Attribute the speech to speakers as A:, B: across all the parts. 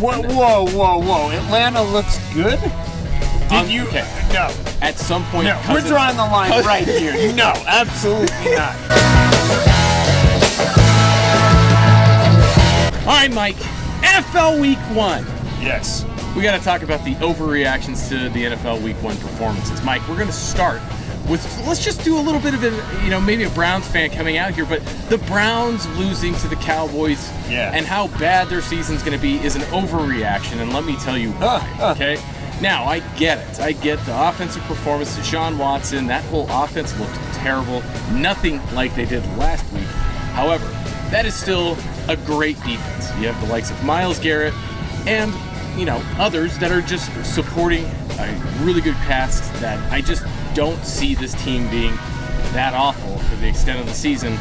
A: Whoa. Atlanta looks good? Did you?
B: Okay.
A: No.
B: At some point,
A: No, we're drawing the line right here. No, absolutely not.
B: All right, Mike. NFL Week 1.
A: Yes.
B: We got to talk about the overreactions to the NFL Week 1 performances. Mike, we're going to start with, let's just do a little bit of it, maybe a Browns fan coming out here, but the Browns losing to the Cowboys and how bad their season's going to be is an overreaction, and let me tell you why, okay? Now, I get it. I get the offensive performance. Deshaun Watson, that whole offense looked terrible. Nothing like they did last week. However, that is still a great defense. You have the likes of Myles Garrett and, others that are just supporting a really good cast that I just don't see this team being that awful for the extent of the season,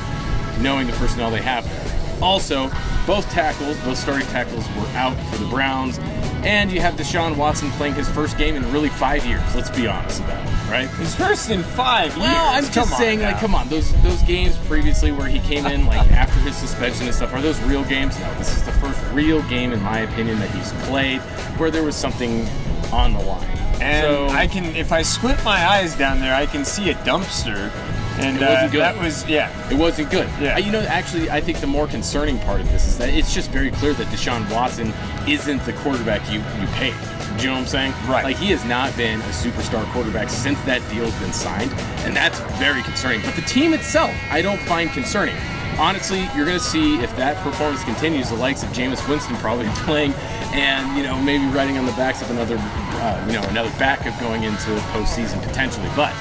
B: knowing the personnel they have there. Also, both starting tackles were out for the Browns, and you have Deshaun Watson playing his first game in really 5 years. Let's be honest about it, right?
A: His first in 5 years.
B: Well, I'm just saying, come on, those games previously where he came in, after his suspension and stuff, are those real games? No, this is the first real game, in my opinion, that he's played where there was something on the line.
A: And so, if I squint my eyes down there, I can see a dumpster. And
B: it wasn't good.
A: It
B: wasn't good.
A: Yeah.
B: Actually, I think the more concerning part of this is that it's just very clear that Deshaun Watson isn't the quarterback you paid. Do you know what I'm saying?
A: Right.
B: He has not been a superstar quarterback since that deal's been signed, and that's very concerning. But the team itself, I don't find concerning. Honestly, you're going to see if that performance continues, the likes of Jameis Winston probably playing, and maybe riding on the backs of another backup going into the postseason potentially. But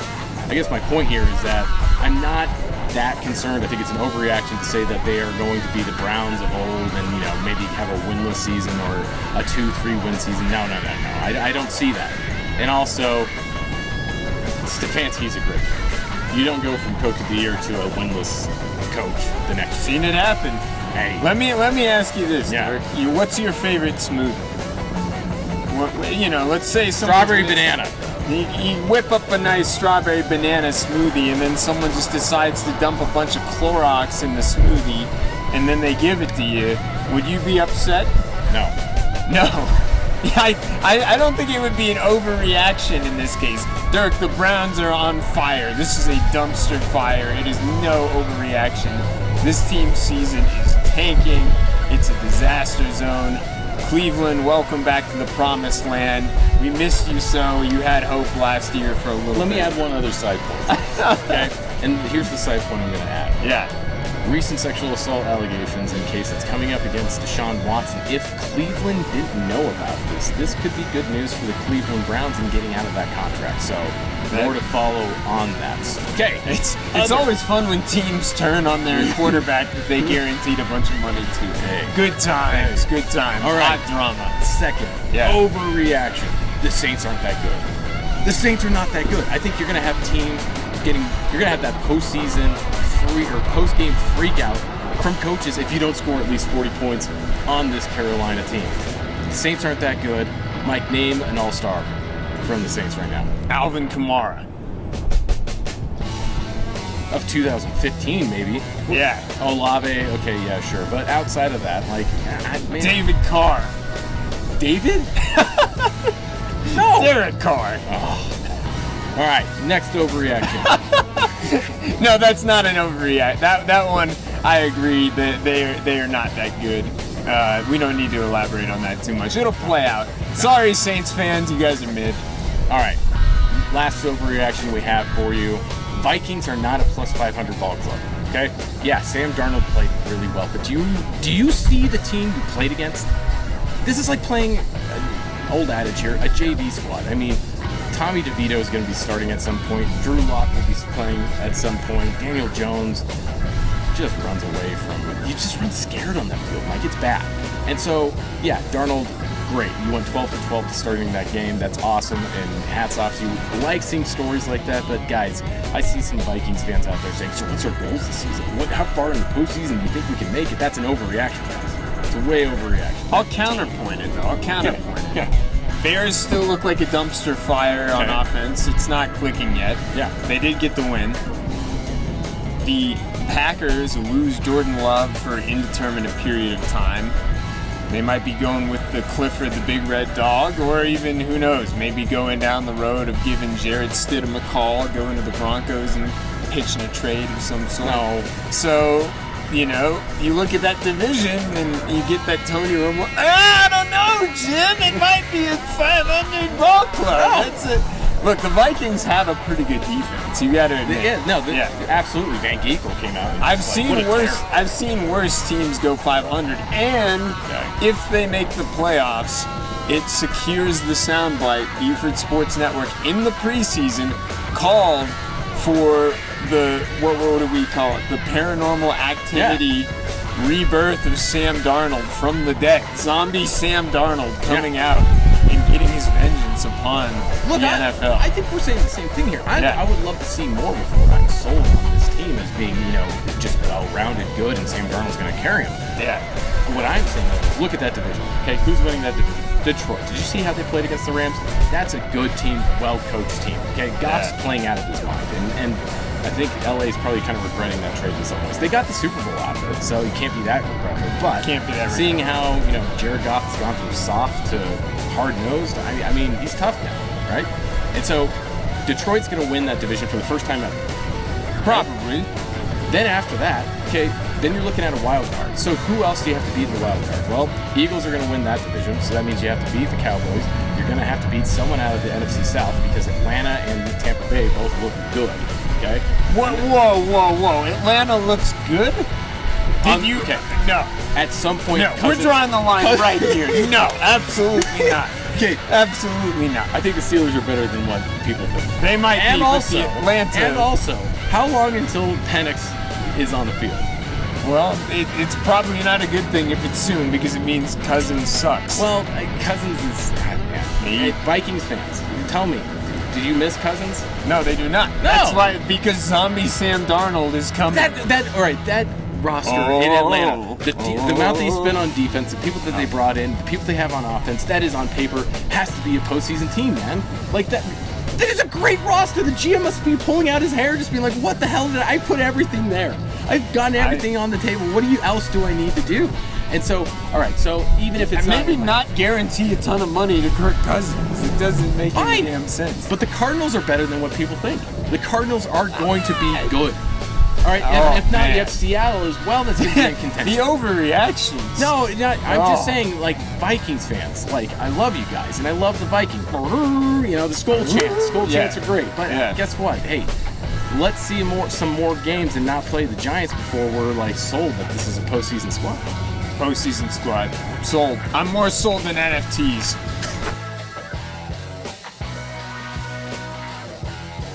B: I guess my point here is that I'm not that concerned. I think it's an overreaction to say that they are going to be the Browns of old and maybe have a winless season or a 2-3 win season. No. I don't see that. And also, Stefanski's a great coach. You don't go from coach of the year to a winless coach the next
A: season. Seen it happen.
B: Hey,
A: let me ask you this, Derek. What's your favorite smoothie? Let's say
B: strawberry banana.
A: You whip up a nice strawberry banana smoothie, and then someone just decides to dump a bunch of Clorox in the smoothie, and then they give it to you. Would you be upset? No. I don't think it would be an overreaction in this case. Dirk, the Browns are on fire. This is a dumpster fire. It is no overreaction. This team's season is tanking. It's a disaster zone. Cleveland, welcome back to the promised land. We missed you so. You had hope last year for a little bit.
B: Let me add one other side point. Okay? And here's the side point I'm going to add.
A: Yeah.
B: Recent sexual assault allegations in case it's coming up against Deshaun Watson. If Cleveland didn't know about this could be good news for the Cleveland Browns in getting out of that contract. So more to follow on that. Okay.
A: It's always fun when teams turn on their quarterback that they guaranteed a bunch of money to.
B: Hey.
A: Good times. All right.
B: Hot drama. Second, overreaction. The Saints aren't that good. The Saints are not that good. I think you're going to have teams you're going to have that postseason post-game freak out from coaches if you don't score at least 40 points on this Carolina team. The Saints aren't that good. Mike, name an all-star from the Saints right now.
A: Alvin Kamara.
B: Of 2015, maybe.
A: Yeah.
B: Olave, okay, yeah, sure. But outside of that, man.
A: David Carr.
B: David? No.
A: Derek Carr.
B: Oh. All right, next overreaction.
A: No, that's not an overreact. That one, I agree that they are not that good. We don't need to elaborate on that too much. It'll play out. Sorry, Saints fans, you guys are mid.
B: All right, last overreaction we have for you. Vikings are not a plus 500 ball club. Okay? Yeah, Sam Darnold played really well, but do you see the team you played against? This is like playing an old adage here, a JV squad. I mean, Tommy DeVito is going to be starting at some point. Drew Lock will be playing at some point. Daniel Jones just runs away from it. You just run scared on that field, Mike. It's bad. And so, yeah, Darnold, great. You went 12 for 12 to starting that game. That's awesome, and hats off to you. I like seeing stories like that, but guys, I see some Vikings fans out there saying, so what's our goals this season? How far in the postseason do you think we can make it? That's an overreaction, guys. It's a way overreaction.
A: I'll counterpoint it, though.
B: Yeah.
A: Bears still look like a dumpster fire on offense. It's not clicking yet.
B: Yeah.
A: They did get the win. The Packers lose Jordan Love for an indeterminate period of time. They might be going with the Clifford, the big red dog, or even, who knows, maybe going down the road of giving Jarrett Stidham a call, going to the Broncos and pitching a trade of some sort.
B: No.
A: So, you know, you look at that division and you get that Tony Romo. I don't know, Jim. It might be a 500 ball club. That's it. Look, the Vikings have a pretty good defense. You got to admit.
B: Absolutely. Van Ginkel came out. And
A: I've seen worse teams go 500, and if they make the playoffs, it secures the soundbite Buford Sports Network in the preseason called for the what do we call it? The paranormal activity rebirth of Sam Darnold from the dead. Zombie Sam Darnold coming out and getting his vengeance upon the NFL.
B: I think we're saying the same thing here. I would love to see more before I'm sold on this team as being, you know, just well-rounded good and Sam Darnold's going to carry him.
A: Yeah.
B: What I'm saying is, look at that division. Okay, who's winning that division? Detroit. Did you see how they played against the Rams? That's a good team, well-coached team. Okay, Goff's playing out of his mind, and I think LA is probably kind of regretting that trade in some ways. They got the Super Bowl out of it, so you can't be that regretful. But seeing how, you know, Jared Goff has gone from soft to hard-nosed, I mean, he's tough now, right? And so Detroit's going to win that division for the first time ever.
A: Probably.
B: Then after that, okay, then you're looking at a wild card. So who else do you have to beat in the wild card? Well, Eagles are going to win that division, so that means you have to beat the Cowboys. You're going to have to beat someone out of the NFC South because Atlanta and Tampa Bay both look good. Okay.
A: Whoa! Atlanta looks good.
B: Okay.
A: No.
B: At some point,
A: no. We're drawing the line right here. No, absolutely not.
B: Okay,
A: absolutely not.
B: I think the Steelers are better than what people think.
A: They might
B: and
A: be,
B: also,
A: but Atlanta.
B: And also, how long until Penix is on the field?
A: Well, it's probably not a good thing if it's soon because it means Cousins sucks.
B: Well, Cousins is. Hey, Vikings fans, tell me, did you miss Cousins?
A: No, they do not. No. That's why, because zombie Sam Darnold is coming.
B: That roster in Atlanta, the amount they spent on defense, the people that they brought in, the people they have on offense, that is on paper has to be a postseason team, man. Like that is a great roster. The GM must be pulling out his hair, just being like, "What the hell did I put everything there? I've gotten everything on the table. What else do I need to do?" And so, all right. So even if it's
A: not guarantee a ton of money to Kirk Cousins, it doesn't make any damn sense.
B: But the Cardinals are better than what people think. The Cardinals are going to be good. All right, if not, you have Seattle as well that's going to be in contention.
A: The overreactions.
B: No, I'm just saying, like, Vikings fans, like, I love you guys, and I love the Vikings. You know, the Skull Chants. Skull Chants are great. But guess what? Hey, let's see some more games and not play the Giants before we're, like, sold that this is a postseason squad.
A: Postseason squad. Sold. I'm more sold than NFTs.